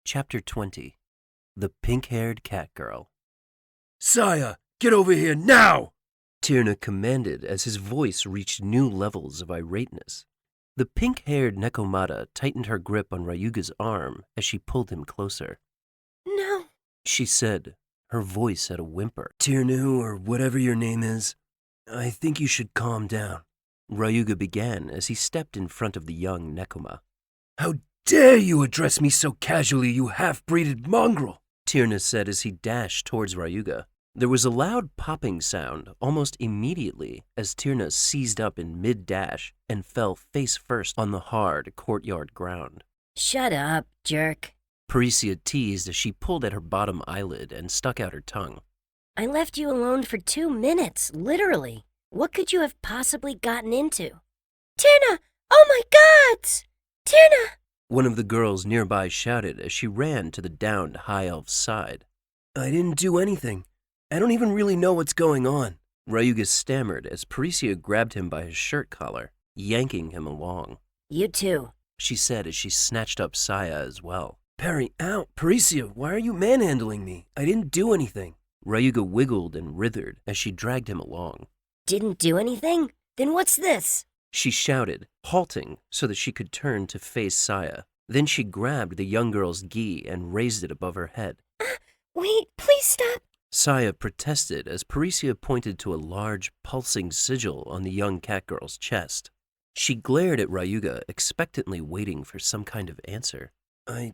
Chapter 20. The Pink-Haired Cat Girl. "Saya, get over here now!" Tierna commanded as his voice reached new levels of irateness. The pink-haired Nekomata tightened her grip on Ryuga's arm as she pulled him closer. "No," she said, her voice at a whimper. "Tiernu, or whatever your name is, I think you should calm down," Ryuga began as he stepped in front of the young Nekoma. "How dare you address me so casually, you half-breeded mongrel!" Tierna said as he dashed towards Ryuga. There was a loud popping sound almost immediately as Tierna seized up in mid-dash and fell face first on the hard courtyard ground. "Shut up, jerk." Parisia teased as she pulled at her bottom eyelid and stuck out her tongue. "I left you alone for 2 minutes, literally. What could you have possibly gotten into?" "Tierna! Oh my gods! Tierna!" One of the girls nearby shouted as she ran to the downed high elf's side. "I didn't do anything. I don't even really know what's going on." Ryuga stammered as Parisia grabbed him by his shirt collar, yanking him along. "You too," she said as she snatched up Saya as well. "Perry, ow! Parisia, why are you manhandling me? I didn't do anything." Ryuga wiggled and writhed as she dragged him along. "Didn't do anything? Then what's this?" she shouted, halting so that she could turn to face Saya. Then she grabbed the young girl's gi and raised it above her head. Wait, please stop." Saya protested as Parisia pointed to a large, pulsing sigil on the young cat girl's chest. She glared at Ryuga, expectantly waiting for some kind of answer. I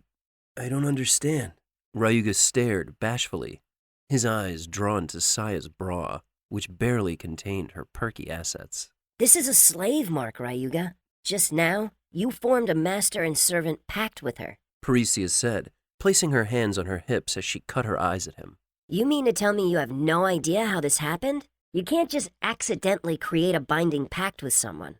don't understand." Ryuga stared bashfully, his eyes drawn to Saya's bra, which barely contained her perky assets. "This is a slave mark, Ryuga. Just now, you formed a master and servant pact with her." Parisia said, placing her hands on her hips as she cut her eyes at him. "You mean to tell me you have no idea how this happened? You can't just accidentally create a binding pact with someone."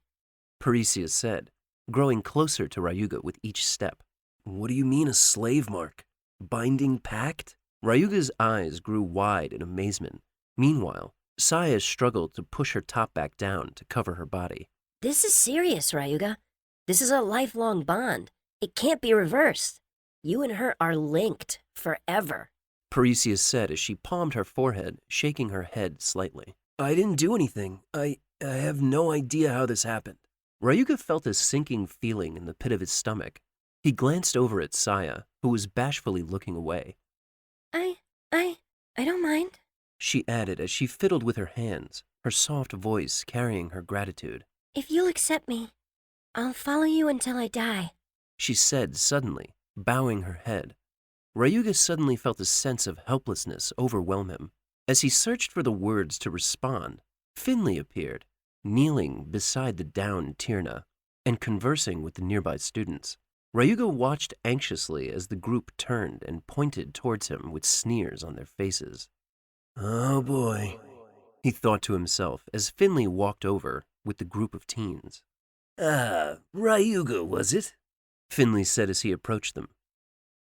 Parisia said, growing closer to Ryuga with each step. "What do you mean a slave mark? Binding pact?" Ryuga's eyes grew wide in amazement. Meanwhile, Saya struggled to push her top back down to cover her body. "This is serious, Ryuga. This is a lifelong bond. It can't be reversed. You and her are linked forever." Parisia said as she palmed her forehead, shaking her head slightly. "I didn't do anything. I have no idea how this happened." Ryuga felt a sinking feeling in the pit of his stomach. He glanced over at Saya, who was bashfully looking away. I don't mind," she added as she fiddled with her hands, her soft voice carrying her gratitude. "If you'll accept me, I'll follow you until I die," she said suddenly, bowing her head. Ryuga suddenly felt a sense of helplessness overwhelm him. As he searched for the words to respond, Finley appeared, kneeling beside the downed Tierna and conversing with the nearby students. Ryuga watched anxiously as the group turned and pointed towards him with sneers on their faces. "Oh boy," he thought to himself as Finley walked over with the group of teens. Ryuga, was it?" Finley said as he approached them,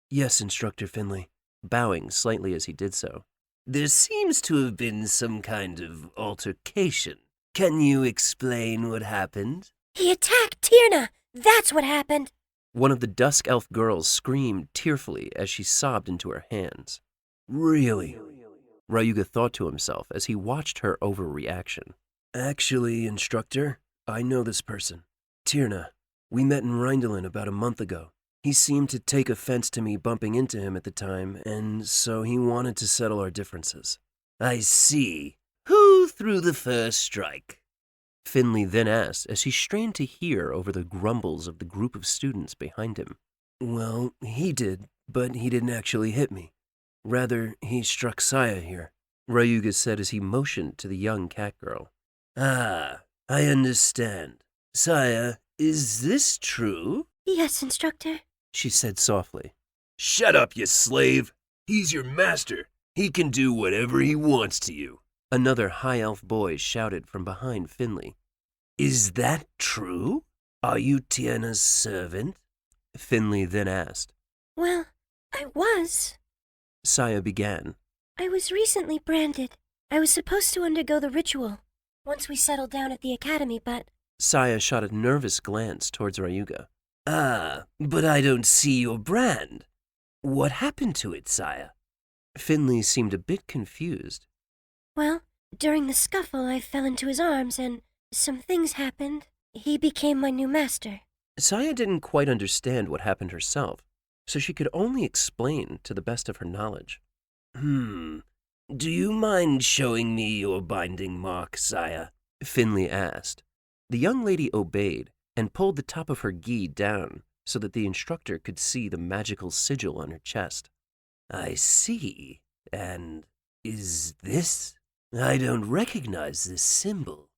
"Yes, Instructor Finley," bowing slightly as he did so. "There seems to have been some kind of altercation. Can you explain what happened?" "He attacked Tierna! That's what happened!" One of the dusk elf girls screamed tearfully as she sobbed into her hands. "Really?" Ryuga thought to himself as he watched her overreaction. "Actually, Instructor, I know this person. Tierna. We met in Rindelen about a month ago. He seemed to take offense to me bumping into him at the time, and so he wanted to settle our differences." "I see. Who threw the first strike?" Finley then asked as he strained to hear over the grumbles of the group of students behind him. "Well, he did, but he didn't actually hit me. Rather, he struck Saya here," Ryuga said as he motioned to the young cat girl. "Ah, I understand. Saya, is this true?" "Yes, Instructor," she said softly. "Shut up, you slave! He's your master. He can do whatever he wants to you." Another high elf boy shouted from behind Finley. "Is that true? Are you Tierna's servant?" Finley then asked. "Well, I was. Saya began. I was recently branded. I was supposed to undergo the ritual once we settled down at the academy, but—" Saya shot a nervous glance towards Ryuga. "Ah, but I don't see your brand." What happened to it, Saya? Finley seemed a bit confused. Well, during the scuffle, I fell into his arms and some things happened. He became my new master. Saya didn't quite understand what happened herself, so she could only explain to the best of her knowledge. Do you mind showing me your binding mark, Saya? Finley asked. The young lady obeyed and pulled the top of her gi down so that the instructor could see the magical sigil on her chest. I see. And is this? I don't recognize this symbol.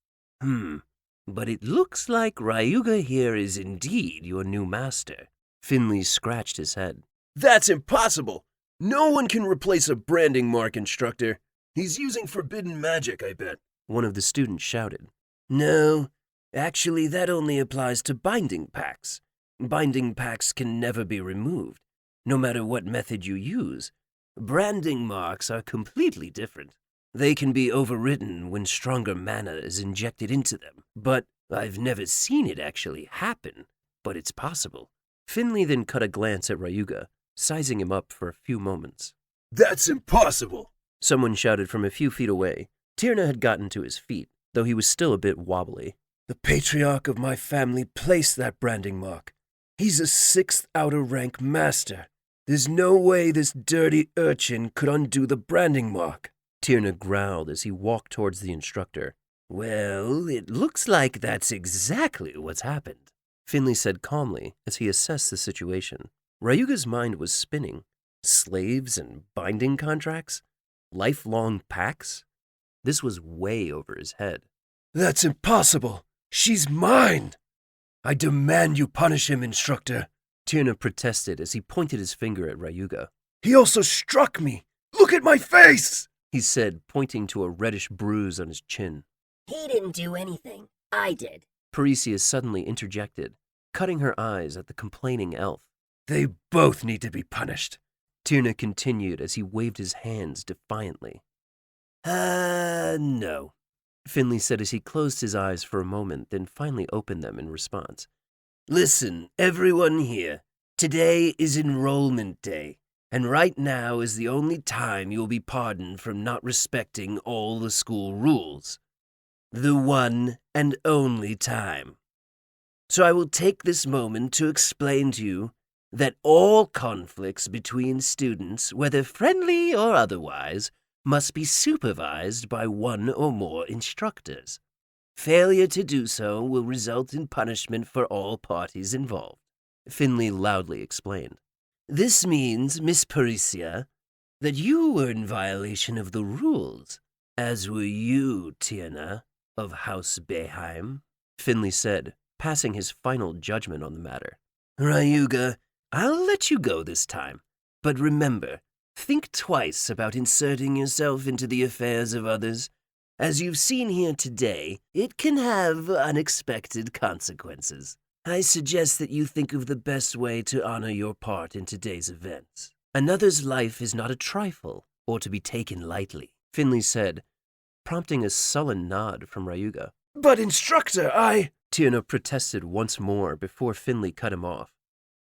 But it looks like Ryuga here is indeed your new master. Finley scratched his head. That's impossible! No one can replace a branding mark, instructor. He's using forbidden magic, I bet. One of the students shouted. No, actually that only applies to binding packs. Binding packs can never be removed, no matter what method you use. Branding marks are completely different. They can be overwritten when stronger mana is injected into them, but I've never seen it actually happen, but it's possible. Finley then cut a glance at Ryuga, sizing him up for a few moments. That's impossible! Someone shouted from a few feet away. Tierna had gotten to his feet, though he was still a bit wobbly. The patriarch of my family placed that branding mark. He's a 6th outer rank master. There's no way this dirty urchin could undo the branding mark. Tierna growled as he walked towards the instructor. Well, it looks like that's exactly what's happened, Finley said calmly as he assessed the situation. Ryuga's mind was spinning. Slaves and binding contracts? Lifelong pacts? This was way over his head. That's impossible! She's mine! I demand you punish him, instructor. Tierna protested as he pointed his finger at Ryuga. He also struck me! Look at my face! He said, pointing to a reddish bruise on his chin. He didn't do anything. I did. Parisia suddenly interjected, cutting her eyes at the complaining elf. They both need to be punished. Tierna continued as he waved his hands defiantly. No, Finley said as he closed his eyes for a moment, then finally opened them in response. Listen, everyone here. Today is enrollment day, and right now is the only time you'll be pardoned from not respecting all the school rules. The one and only time. So I will take this moment to explain to you that all conflicts between students, whether friendly or otherwise, must be supervised by one or more instructors. Failure to do so will result in punishment for all parties involved. Finley loudly explained. This means, Miss Parisia, that you were in violation of the rules, as were you, Tierna, of House Beheim, Finley said, passing his final judgment on the matter. Ryuga, I'll let you go this time, but remember, think twice about inserting yourself into the affairs of others. As you've seen here today, it can have unexpected consequences. I suggest that you think of the best way to honor your part in today's events. Another's life is not a trifle or to be taken lightly, Finley said, prompting a sullen nod from Ryuga. But instructor, Tierna protested once more before Finley cut him off.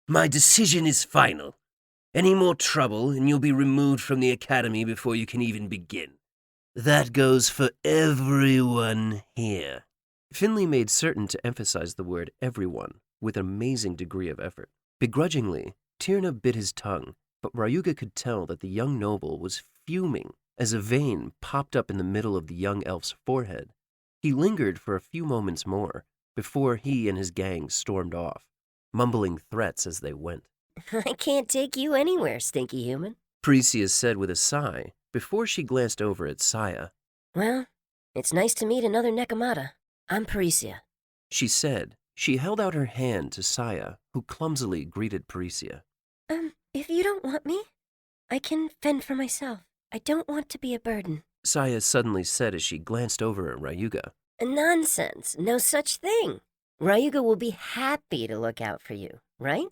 My decision is final. Any more trouble and you'll be removed from the academy before you can even begin. That goes for everyone here. Finley made certain to emphasize the word everyone with an amazing degree of effort. Begrudgingly, Tierna bit his tongue, but Ryuga could tell that the young noble was fuming as a vein popped up in the middle of the young elf's forehead. He lingered for a few moments more before he and his gang stormed off, mumbling threats as they went. I can't take you anywhere, stinky human. Parisia said with a sigh before she glanced over at Saya. Well, it's nice to meet another Nekomata. I'm Parisia. She said. She held out her hand to Saya, who clumsily greeted Parisia. If you don't want me, I can fend for myself. I don't want to be a burden. Saya suddenly said as she glanced over at Ryuga. Nonsense. No such thing. Ryuga will be happy to look out for you, right?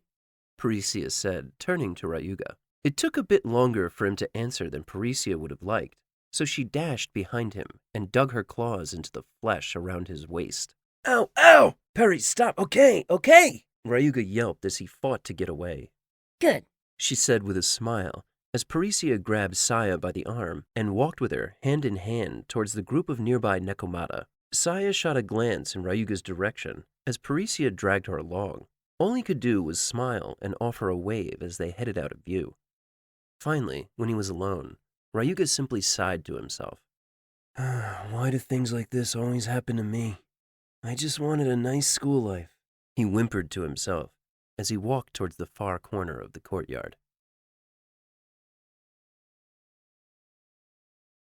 Parisia said, turning to Ryuga. It took a bit longer for him to answer than Parisia would have liked, so she dashed behind him and dug her claws into the flesh around his waist. Ow, ow! Perry, stop, okay. Ryuga yelped as he fought to get away. Good. she said with a smile as Parisia grabbed Saya by the arm and walked with her hand in hand towards the group of nearby Nekomata. Saya shot a glance in Ryuga's direction as Parisia dragged her along. All he could do was smile and offer a wave as they headed out of view. Finally, when he was alone, Ryuga simply sighed to himself. Why do things like this always happen to me? I just wanted a nice school life. He whimpered to himself as he walked towards the far corner of the courtyard.